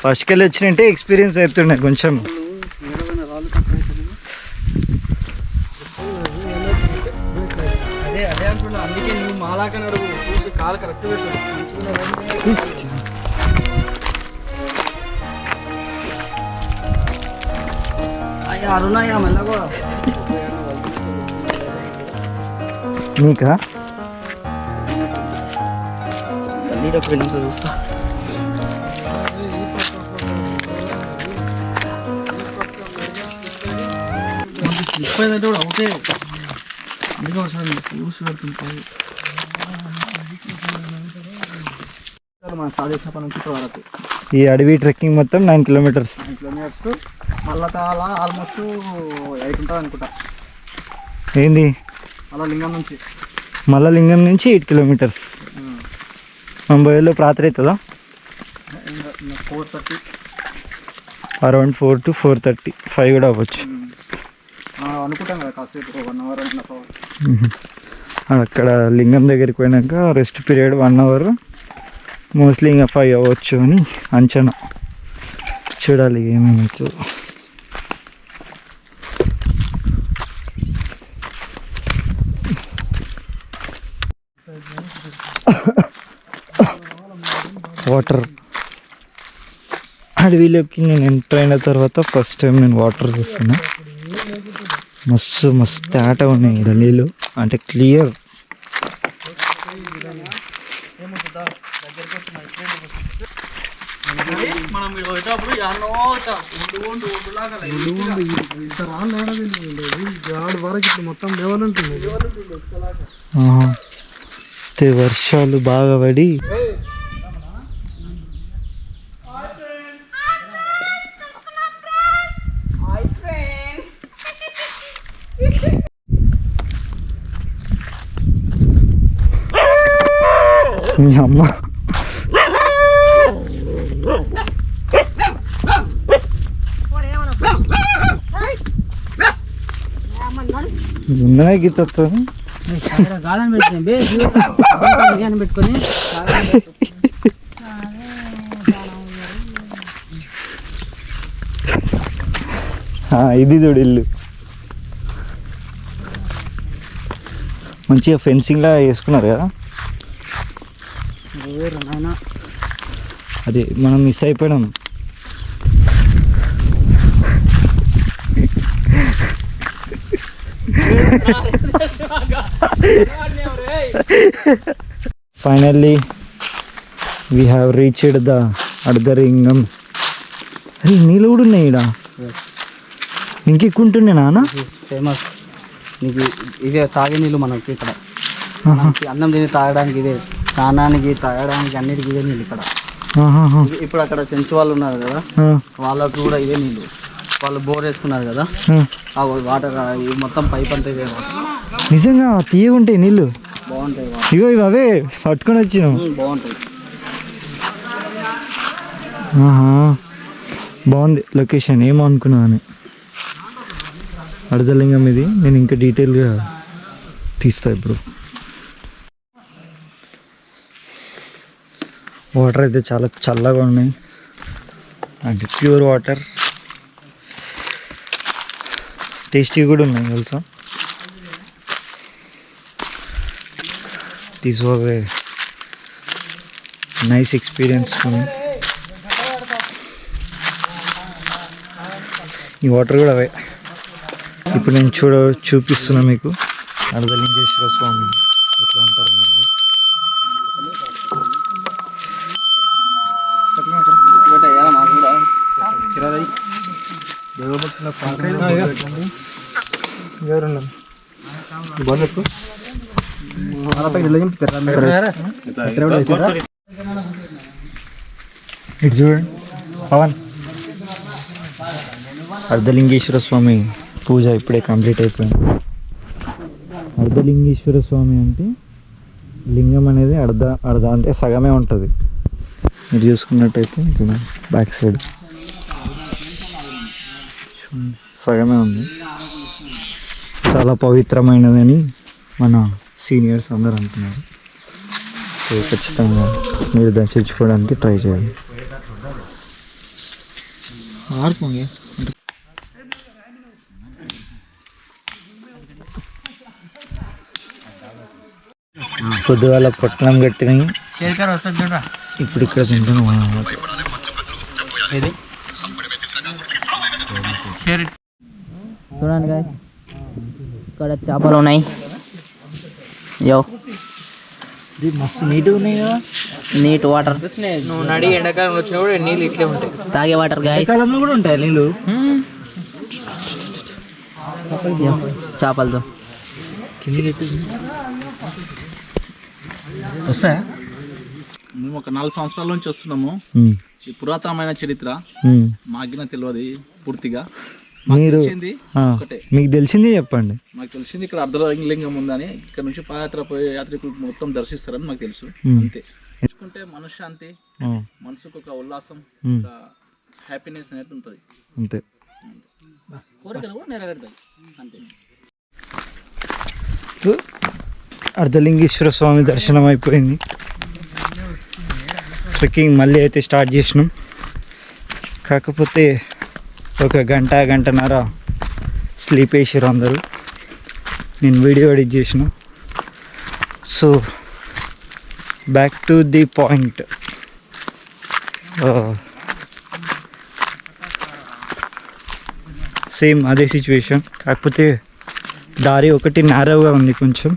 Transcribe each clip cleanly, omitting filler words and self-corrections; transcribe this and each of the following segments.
ఫస్ట్కి వెళ్ళి వచ్చినంటే ఎక్స్పీరియన్స్ అవుతుండే కొంచెం. అదే అదే అంటున్నా, అందుకే నువ్వు మాలాగా నడువు, చూసి కాలు కరెక్ట్ పెట్టు. అయ్యా అరుణయ్యా మెల్లగో నీకా నీడకు వెళ్ళినంత చూస్తా. ముప్పైదంటే కూడా ఒకటే అందుకే ఒకసారి చూసి పెడుతుంటాయి. మన సాధేశ్వర నుంచి వరకు ఈ అడవి ట్రెక్కింగ్ మొత్తం 9 కిలోమీటర్స్. 9 కిలోమీటర్స్. మళ్ళా అలా ఆల్మోస్ట్ 8 ఉంటుంది అనుకుంటా. ఏంది అలా లింగం నుంచి మళ్ళా లింగం నుంచి 8 కిలోమీటర్స్. మనం పోయేలో రాత్రి అవుతుందా? 4:30 అరౌండ్ 4 to 4:30, 5 కూడా అవ్వచ్చు అనుకుంటాం కదా. కాసేపు 1 అవర్ 1.5 అవర్. అక్కడ లింగం దగ్గరికి పోయినాక రెస్ట్ పీరియడ్ 1 అవర్, మోస్ట్లీ ఇంకా 5 అవ్వచ్చు అని అంచనా. చూడాలి ఏమేమవుతుందో. వాటర్ అడవిలోకి నేను ఎంటర్ అయిన తర్వాత ఫస్ట్ టైం నేను వాటర్ చూస్తున్నా. మస్తు మస్తు తేట ఉన్నాయి ఇక్కడ నీళ్ళు, అంటే క్లియర్. వర్షాలు బాగా పడి మీ అమ్మ ఉన్నదే గీత పెట్టుకొని ఇది చూడు ఇల్లు. మంచిగా ఫెన్సింగ్ లా వేసుకున్నారు కదా. అదే మనం మిస్ అయిపోయాం. Finally we have reached the Ardhalingam. అరే నీళ్ళు కూడా ఉన్నాయి ఇక్కడ. ఇంకెక్కుంటుండే నాన్న. ఫేమస్ నీకు ఇదే తాగే నీళ్ళు మనకి ఇక్కడ. అన్నం తిని తాగడానికి ఇదే, స్నానానికి తాగడానికి అన్నిటికీ ఇదే నీళ్ళు ఇక్కడ. ఇప్పుడు అక్కడ చెంచు వాళ్ళు ఉన్నారు కదా, వాళ్ళకు కూడా ఇదే నీళ్ళు. వాళ్ళు బోర్ వేసుకున్నారు కదా, ఆ వాటర్ మొత్తం పైప్ అంతా ఇదే. నిజంగా తీయగా ఉంటాయి నీళ్ళు, బాగుంటాయి. ఇగో ఇవి అవే పట్టుకొని వచ్చినాం. బాగుంటాయి. బాగుంది లొకేషన్. ఏమో అనుకున్నాను అర్ధలింగం ఇది. నేను ఇంకా డీటెయిల్గా తీస్తా ఇప్పుడు. వాటర్ అయితే చాలా చల్లగా ఉన్నాయి, అంటే ప్యూర్ వాటర్. టేస్టీ కూడా ఉన్నాయి తెలుసా. This was a nice experience for me. ఈ వాటర్ కూడా అవే. ఇప్పుడు నేను చూపిస్తున్నా మీకు అర్ధలింగేశ్వర స్వామి ఎట్లా ఉంటారు. ఇటు చూడండి పవన్. అర్ధలింగేశ్వర స్వామి పూజ ఇప్పుడే కంప్లీట్ అయిపోయింది. అర్ధలింగేశ్వర స్వామి అంటే లింగం అనేది అర్ధ అంటే సగమే ఉంటుంది. మీరు చూసుకున్నట్టయితే ఇక్కడ బ్యాక్ సైడ్ సగమే ఉంది. చాలా పవిత్రమైనదని మన సీనియర్స్ అందరూ అంటున్నారు. సో ఖచ్చితంగా మీరు దర్శించుకోవడానికి ట్రై చేయండి. పొద్దుగాల పొట్టణం కట్టినాయి, ఇప్పుడు ఇక్కడ తింటున్నాం. చూడండి గాయస్, ఇక్కడ చేపలు ఉన్నాయి. యో మస్తు నీట్గా ఉన్నాయి కదా, నీట్ వాటర్. నువ్వు నడి ఎండాకాలం వచ్చినప్పుడు నీళ్ళు ఇట్లే ఉంటాయి, తాగే వాటర్ గాయస్. కాలంలో కూడా ఉంటాయి నీళ్ళు. చేపలతో వస్తాయా? మేము ఒక 4 సంవత్సరాల నుంచి వస్తున్నాము. ఈ పురాతనమైన చరిత్ర మాకిన తెలియదు పూర్తిగా. మీరు ఒకటే మీకు తెలిసింది చెప్పండి. మాకు తెలిసింది ఇక్కడ అర్ధలింగం ఉందని, ఇక్కడ నుంచి పాదయాత్ర పోయే యాత్రికులు మొత్తం దర్శిస్తారని మాకు తెలుసు. అంతే. చూసుకుంటే మనశ్శాంతి, మనసుకు ఒక ఉల్లాసం, ఒక హ్యాపీనెస్ అనేది ఉంటుంది. అంతే. కోరికలు కూడా నెరవేరుతాయి. అంతే. అర్ధలింగేశ్వర స్వామి దర్శనం అయిపోయింది. ట్రెక్కింగ్ మళ్ళీ అయితే స్టార్ట్ చేసినాం. కాకపోతే ఒక గంటన్నర స్లీప్ వేసారు అందరూ. నేను వీడియో ఎడిట్ చేసిన. So back to the point. Same అదే సిచ్యువేషన్, కాకపోతే దారి ఒకటి నేరోగా ఉంది కొంచెం.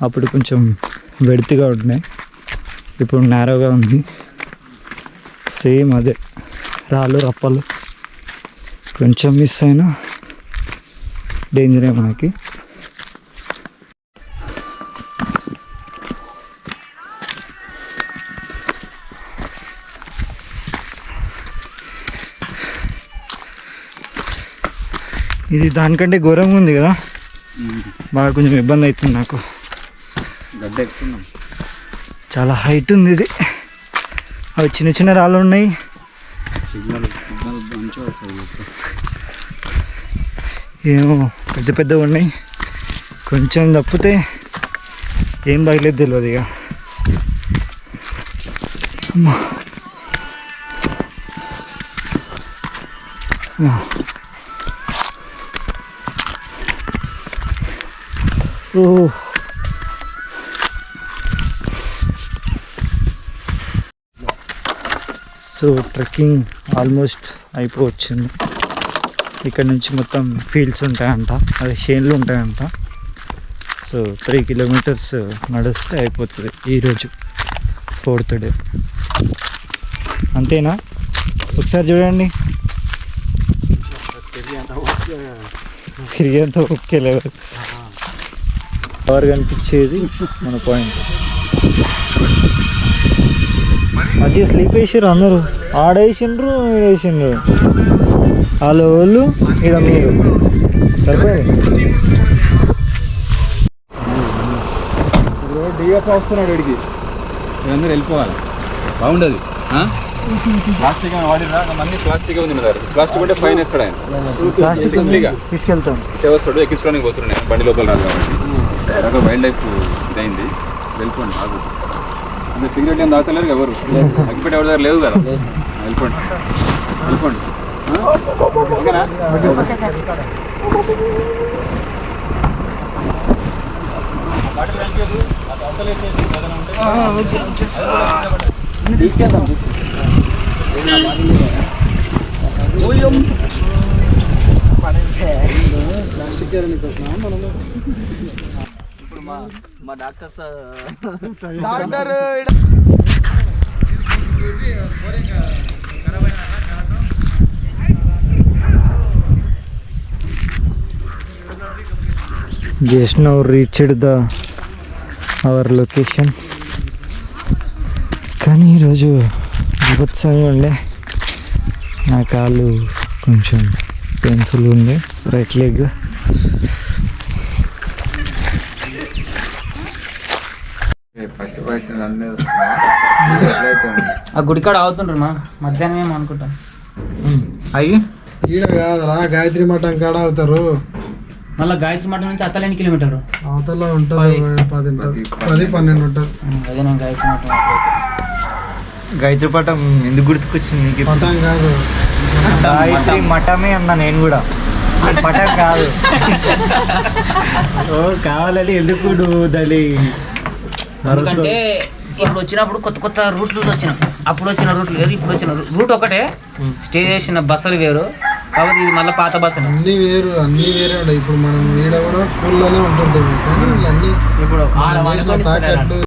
అప్పుడు కొంచెం వెడతిగా ఉన్నాయి, ఇప్పుడు నేరోగా ఉంది. సేమ్ అదే రాళ్ళు రప్పలు. కొంచెం మిస్ అయినా డేంజరే మనకి. ఇది దానికంటే ఘోరంగా ఉంది కదా, బాగా కొంచెం ఇబ్బంది అవుతుంది నాకు. గడ్డ ఎక్కుతున్నాం, చాలా హైట్ ఉంది ఇది. అవి చిన్న చిన్న రాళ్ళు ఉన్నాయి. ఏమో పెద్ద పెద్దగా ఉన్నాయి. కొంచెం తప్పితే ఏం బాగలేదు తెలియదు ఇక. అమ్మా ఓ సో ట్రెక్కింగ్ ఆల్మోస్ట్ అయిపోవచ్చింది. ఇక్కడ నుంచి మొత్తం ఫీల్డ్స్ ఉంటాయంట, అదే షేన్లు ఉంటాయంట. సో 3 కిలోమీటర్స్ నడిస్తే అయిపోతుంది ఈరోజు 4th డే. అంతేనా? ఒకసారి చూడండి, తిరిగేంత ఓకే లేదు. ఎవరు కనిపించేది మన పాయింట్. మంచిగా స్లీప్ వేసారు అందరూ. ఆడేసిండ్రు, ఈడేసిండ్రు. వాళ్ళు ఈడ మీరు సరిపోయింది. డిఎఫ్ వస్తున్నాడు వీడికి, మీరందరూ వెళ్ళిపోవాలి. బాగుండదు. ప్లాస్టిక్ వాడినా మంది ప్లాస్టిక్ ఉంది. మీద ప్లాస్టిక్ ఉంటే ఫైన్ వేస్తాడు ఆయన. ప్లాస్టిక్ తీసుకెళ్తాం, వస్తాడు. ఎక్కించుకోవడానికి పోతున్నాయి, బండి లోపల రాదు కాబట్టి. వైల్డ్ లైఫ్ ఇదైంది. వెళ్ళిపోండి. ఆగు. అంటే సిగరెట్ ఏం తాగుతలేరు ఎవరు, అగ్గిపెట్టి ఎవరి దగ్గర లేదు కదా. వెళ్ళిపోండి, వెళ్ళిపోండి. ఓకేనా? తీసుకెళ్తాం. ఇప్పుడు మా doctor just now reached the our location. కానీ ఈరోజు విభత్సంగా ఉండే, నా కాళ్ళు కొంచెం పెయిన్ఫుల్ ఉంది, రైట్ లెగ్. ఆ గుడికాడ అవుతుండ్రు మా మధ్యాహ్నం ఏమో అనుకుంటా. అయ్యి ఈడ కాదురా, గాయత్రి మఠం కాడ అవుతారు. మళ్ళీ గాయత్రి మఠం నుంచి అత్తలేని కిలోమీటర్లు. అవతల ఉంటుంది 10-12 ఉంటుంది. అదే నేను గాయత్రి మఠం గాయత్రి పటం ఎందుకు గుర్తుకొచ్చింది నీకు? పటం కాదు, గాయత్రి మఠమే అన్నా నేను కూడా, పటం కాదు. ఓ కావాలని ఎందుకు నువ్వు దాన్ని ఎందుకంటే ఇప్పుడు వచ్చినప్పుడు కొత్త కొత్త రూట్లు వచ్చినాం. అప్పుడు వచ్చిన రూట్లు వేరు, ఇప్పుడు వచ్చిన రూట్ ఒకటే. స్టే చేసిన బస్సులు వేరు, కాబట్టి ఇది మళ్ళీ పాత బస్సు. అన్ని వేరే ఉంటాయి. ఇప్పుడు మనం ఈడ కూడా స్కూల్లోనే ఉంటుంటాం, కానీ అన్ని ఇప్పుడు తాకట్లు